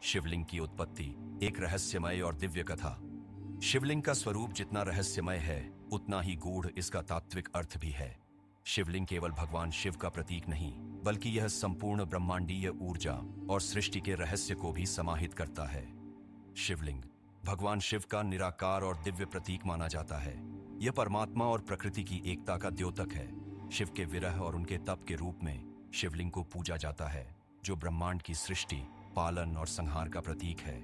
शिवलिंग की उत्पत्ति, एक रहस्यमय और दिव्य कथा। शिवलिंग का स्वरूप जितना रहस्यमय है उतना ही गूढ़ इसका तात्विक अर्थ भी है। शिवलिंग केवल भगवान शिव का प्रतीक नहीं, बल्कि यह संपूर्ण ब्रह्मांडीय ऊर्जा और सृष्टि के रहस्य को भी समाहित करता है। शिवलिंग भगवान शिव का निराकार और दिव्य प्रतीक माना जाता है। यह परमात्मा और प्रकृति की एकता का द्योतक है। शिव के विरह और उनके तप के रूप में शिवलिंग को पूजा जाता है, जो ब्रह्मांड की सृष्टि, पालन और संहार का प्रतीक है।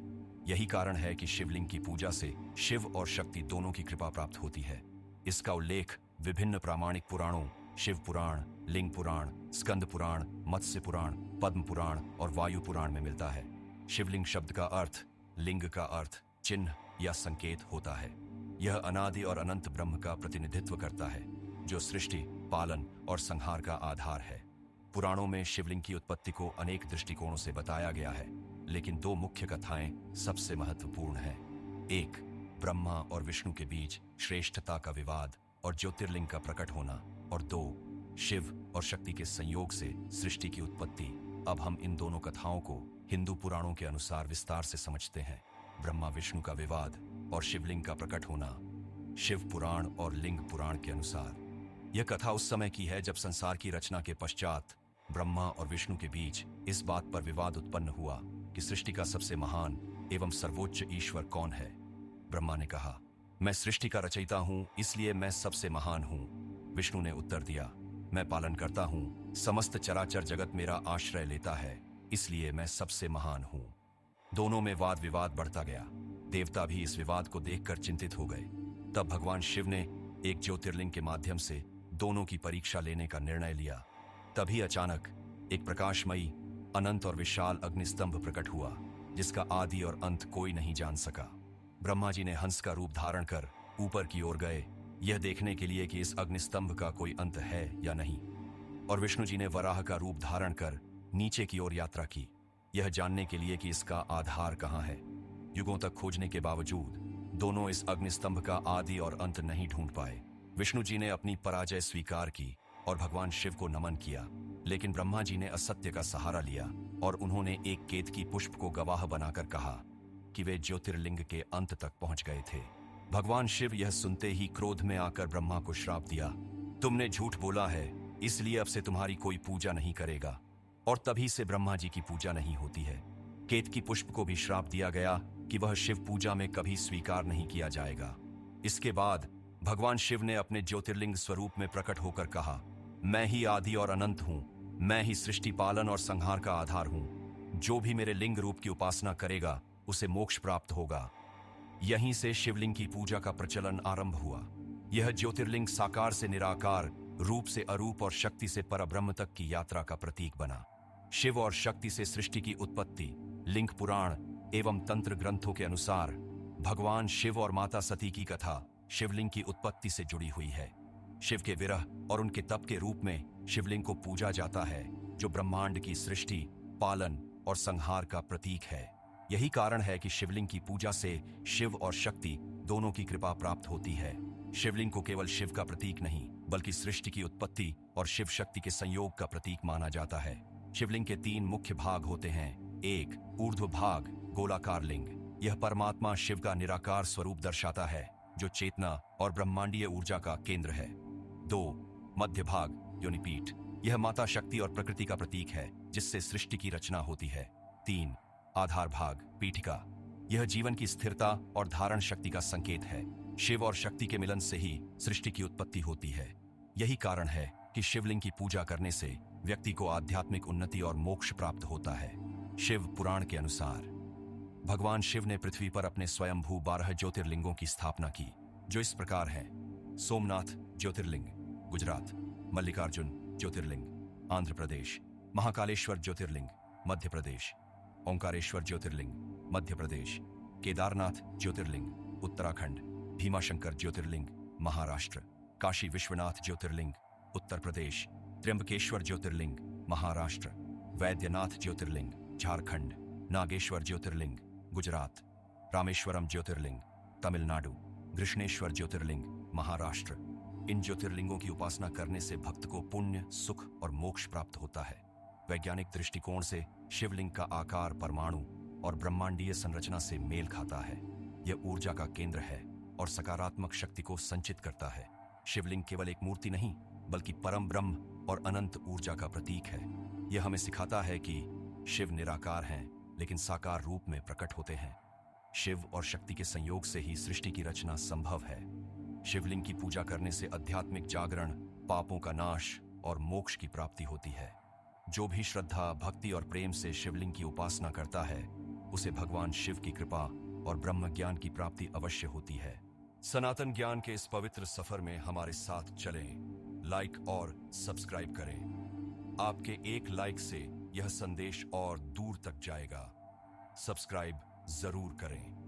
यही कारण है कि शिवलिंग की पूजा से शिव और शक्ति दोनों की कृपा प्राप्त होती है। इसका उल्लेख विभिन्न प्रामाणिक पुराणों, शिव पुराण, लिंग पुराण, स्कंद पुराण, मत्स्य पुराण, पद्म पुराण और वायु पुराण में मिलता है। शिवलिंग शब्द का अर्थ, लिंग का अर्थ चिन्ह या संकेत होता है। यह अनादि और अनंत ब्रह्म का प्रतिनिधित्व करता है, जो सृष्टि, पालन और संहार का आधार है। पुराणों में शिवलिंग की उत्पत्ति को अनेक दृष्टिकोणों से बताया गया है, लेकिन दो मुख्य कथाएं सबसे महत्वपूर्ण हैं। एक, ब्रह्मा और विष्णु के बीच श्रेष्ठता का विवाद और ज्योतिर्लिंग का प्रकट होना, और दो, शिव और शक्ति के संयोग से सृष्टि की उत्पत्ति। अब हम इन दोनों कथाओं को हिंदू पुराणों के अनुसार विस्तार से समझते हैं। ब्रह्मा विष्णु का विवाद और शिवलिंग का प्रकट होना। शिव पुराण और लिंग पुराण के अनुसार यह कथा उस समय की है जब संसार की रचना के पश्चात ब्रह्मा और विष्णु के बीच इस बात पर विवाद उत्पन्न हुआ कि सृष्टि का सबसे महान एवं सर्वोच्च ईश्वर कौन है। ब्रह्मा ने कहा, मैं सृष्टि का रचयिता हूं, इसलिए मैं सबसे महान हूं। विष्णु ने उत्तर दिया, मैं पालन करता हूं, समस्त चराचर जगत मेरा आश्रय लेता है, इसलिए मैं सबसे महान हूं। दोनों में वाद विवाद बढ़ता गया। देवता भी इस विवाद को देखकर चिंतित हो गए। तब भगवान शिव ने एक ज्योतिर्लिंग के माध्यम से दोनों की परीक्षा लेने का निर्णय लिया। तभी अचानक एक प्रकाशमयी, अनंत और विशाल अग्निस्तंभ प्रकट हुआ, जिसका आदि और अंत कोई नहीं जान सका। ब्रह्मा जी ने हंस का रूप धारण कर ऊपर की ओर गए, यह देखने के लिए कि इस अग्निस्तंभ का कोई अंत है या नहीं, और विष्णु जी ने वराह का रूप धारण कर नीचे की ओर यात्रा की, यह जानने के लिए कि इसका आधार कहाँ है। युगों तक खोजने के बावजूद दोनों इस अग्निस्तंभ का आदि और अंत नहीं ढूंढ पाए। विष्णु जी ने अपनी पराजय स्वीकार की और भगवान शिव को नमन किया, लेकिन ब्रह्मा जी ने असत्य का सहारा लिया और उन्होंने एक केतकी पुष्प को गवाह बनाकर कहा कि वे ज्योतिर्लिंग के अंत तक पहुंच गए थे। भगवान शिव यह सुनते ही क्रोध में आकर ब्रह्मा को श्राप दिया, तुमने झूठ बोला है, इसलिए अब से तुम्हारी कोई पूजा नहीं करेगा। और तभी से ब्रह्मा जी की पूजा नहीं होती है। केतकी पुष्प को भी श्राप दिया गया कि वह शिव पूजा में कभी स्वीकार नहीं किया जाएगा। इसके बाद भगवान शिव ने अपने ज्योतिर्लिंग स्वरूप में प्रकट होकर कहा, मैं ही आदि और अनंत हूं, मैं ही सृष्टि, पालन और संहार का आधार हूं। जो भी मेरे लिंग रूप की उपासना करेगा उसे मोक्ष प्राप्त होगा। यहीं से शिवलिंग की पूजा का प्रचलन आरंभ हुआ। यह ज्योतिर्लिंग साकार से निराकार, रूप से अरूप और शक्ति से परब्रह्म तक की यात्रा का प्रतीक बना। शिव और शक्ति से सृष्टि की उत्पत्ति। लिंग पुराण एवं तंत्र ग्रंथों के अनुसार भगवान शिव और माता सती की कथा शिवलिंग की उत्पत्ति से जुड़ी हुई है। शिव के विरह और उनके तप के रूप में शिवलिंग को पूजा जाता है, जो ब्रह्मांड की सृष्टि, पालन और संहार का प्रतीक है। यही कारण है कि शिवलिंग की पूजा से शिव और शक्ति दोनों की कृपा प्राप्त होती है। शिवलिंग को केवल शिव का प्रतीक नहीं, बल्कि सृष्टि की उत्पत्ति और शिव शक्ति के संयोग का प्रतीक माना जाता है। शिवलिंग के तीन मुख्य भाग होते हैं। एक, ऊर्ध्व भाग, गोलाकार लिंग। यह परमात्मा शिव का निराकार स्वरूप दर्शाता है, जो चेतना और ब्रह्मांडीय ऊर्जा का केंद्र है। दो, मध्य भाग, योनिपीठ। यह माता शक्ति और प्रकृति का प्रतीक है, जिससे सृष्टि की रचना होती है। तीन, आधार भाग, पीठिका। यह जीवन की स्थिरता और धारण शक्ति का संकेत है। शिव और शक्ति के मिलन से ही सृष्टि की उत्पत्ति होती है। यही कारण है कि शिवलिंग की पूजा करने से व्यक्ति को आध्यात्मिक उन्नति और मोक्ष प्राप्त होता है। शिव पुराण के अनुसार भगवान शिव ने पृथ्वी पर अपने स्वयंभू 12 ज्योतिर्लिंगों की स्थापना की, जो इस प्रकार हैं: सोमनाथ ज्योतिर्लिंग, गुजरात; मल्लिकार्जुन ज्योतिर्लिंग, आंध्र प्रदेश; महाकालेश्वर ज्योतिर्लिंग, मध्य प्रदेश; ओंकारेश्वर ज्योतिर्लिंग, मध्य प्रदेश; केदारनाथ ज्योतिर्लिंग, उत्तराखंड; भीमाशंकर ज्योतिर्लिंग, महाराष्ट्र; काशी विश्वनाथ ज्योतिर्लिंग, उत्तर प्रदेश; त्र्यंबकेश्वर ज्योतिर्लिंग, महाराष्ट्र; वैद्यनाथ ज्योतिर्लिंग, झारखंड; नागेश्वर ज्योतिर्लिंग, गुजरात; रामेश्वरम ज्योतिर्लिंग, तमिलनाडु; कृष्णेश्वर ज्योतिर्लिंग, महाराष्ट्र। इन ज्योतिर्लिंगों की उपासना करने से भक्त को पुण्य, सुख और मोक्ष प्राप्त होता है। वैज्ञानिक दृष्टिकोण से शिवलिंग का आकार परमाणु और ब्रह्मांडीय संरचना से मेल खाता है। यह ऊर्जा का केंद्र है और सकारात्मक शक्ति को संचित करता है। शिवलिंग केवल एक मूर्ति नहीं, बल्कि परम ब्रह्म और अनंत ऊर्जा का प्रतीक है। यह हमें सिखाता है कि शिव निराकार हैं, लेकिन साकार रूप में प्रकट होते हैं। शिव और शक्ति के संयोग से ही सृष्टि की रचना संभव है। शिवलिंग की पूजा करने से आध्यात्मिक जागरण, पापों का नाश और मोक्ष की प्राप्ति होती है। जो भी श्रद्धा, भक्ति और प्रेम से शिवलिंग की उपासना करता है, उसे भगवान शिव की कृपा और ब्रह्म ज्ञान की प्राप्ति अवश्य होती है। सनातन ज्ञान के इस पवित्र सफर में हमारे साथ चलें, लाइक और सब्सक्राइब करें। आपके एक लाइक से यह संदेश और दूर तक जाएगा। सब्सक्राइब जरूर करें।